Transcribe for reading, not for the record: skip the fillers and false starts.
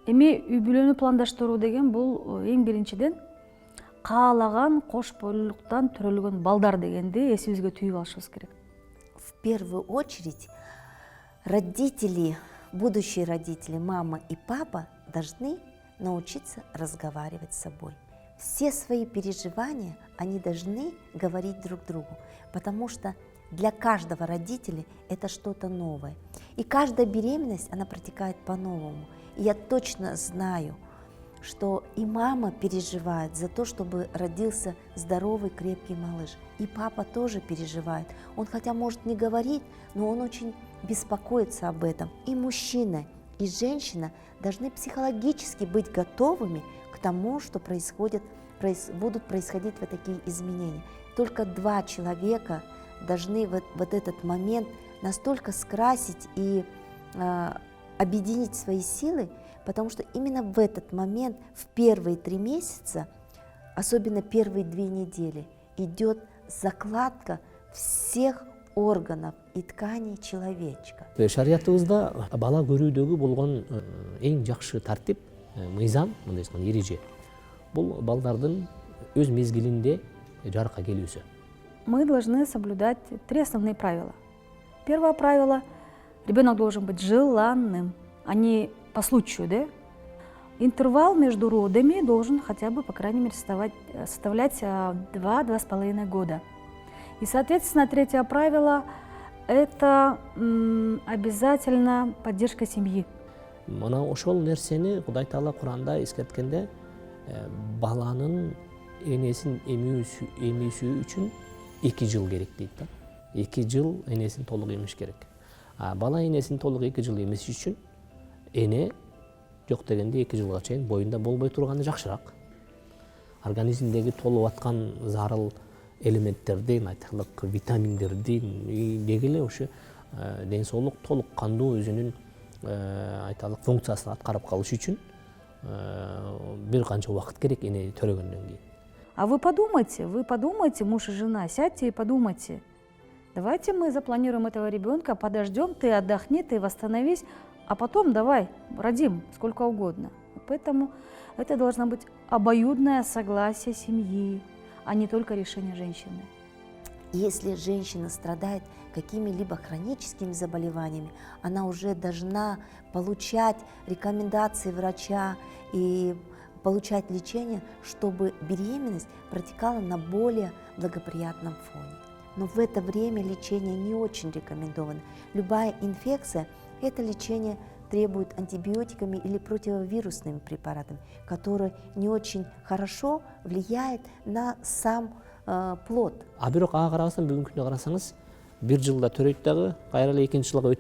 Эми үй бүлөнү пландаштыруу деген бул эң биринчиден каалаган кош бойлуулуктан төрөлгөн балдар дегенди эсибизге түйүп алышыбыз керек. В первую очередь родители, будущие родители, мама и папа должны научиться разговаривать с собой. Все свои переживания они должны говорить друг другу, потому что для каждого родителя это что-то новое. И каждая беременность, она протекает по-новому. И я точно знаю, что и мама переживает за то, чтобы родился здоровый, крепкий малыш. И папа тоже переживает. Он хотя может не говорить, но он очень беспокоится об этом. И мужчина, и женщина должны психологически быть готовыми к тому, что будут происходить вот такие изменения. Только два человека должны вот этот момент настолько скрасить и объединить свои силы, потому что именно в этот момент, в первые 3 месяца, особенно первые 2 недели, идет закладка всех органов и тканей человечка. Шариятыбызда бала көрүүдөгү болгон эң жакшы тартип, мыйзам, мындай айтканда эреже. Бул балдардын өз мезгилинде жарыкка келүүсү. Мы должны соблюдать 3 основные правила. Первое правило – ребенок должен быть желанным, а не по случаю, да? Интервал между родами должен хотя бы, по крайней мере, составлять 2–2,5 года. И, соответственно, 3 правило – это обязательно поддержка семьи. Мына ошол нерсени Кудай Таала Куранда эскерткенде, баланын энесин эмүүсү үчүн 2 жыл керек дейт да. 2 жыл энесин толук эмиш керек. Бала энесин толук 2 жыл эмиши үчүн эне жок дегенде 2 жылга чейин боюнда болбой турганы жакшыраак. Организмдеги толуп аткан зарыл элементтердин, айтарлык витаминдердин, деги эле ошо ден соолук толук кандуу өзүнүн айтарлык функциясын аткарып калыш үчүн бир канча убакыт керек эне төрөгөндөн кийин. А вы подумайте, муж и жена, сядьте и подумайте. Давайте мы запланируем этого ребенка, подождем, ты отдохни, ты восстановись, а потом давай родим сколько угодно. Поэтому это должно быть обоюдное согласие семьи, а не только решение женщины. Если женщина страдает какими-либо хроническими заболеваниями, она уже должна получать рекомендации врача и получать лечение, чтобы беременность протекала на более благоприятном фоне. Но в это время лечение не очень рекомендовано. Любая инфекция, это лечение требует антибиотиками или противовирусными препаратами, которые не очень хорошо влияют на сам плод. Бирок ага карабастан бүгүнкү күндө карасаңыз, 1 жылда төрөйт дагы, кайра эле 2 жылга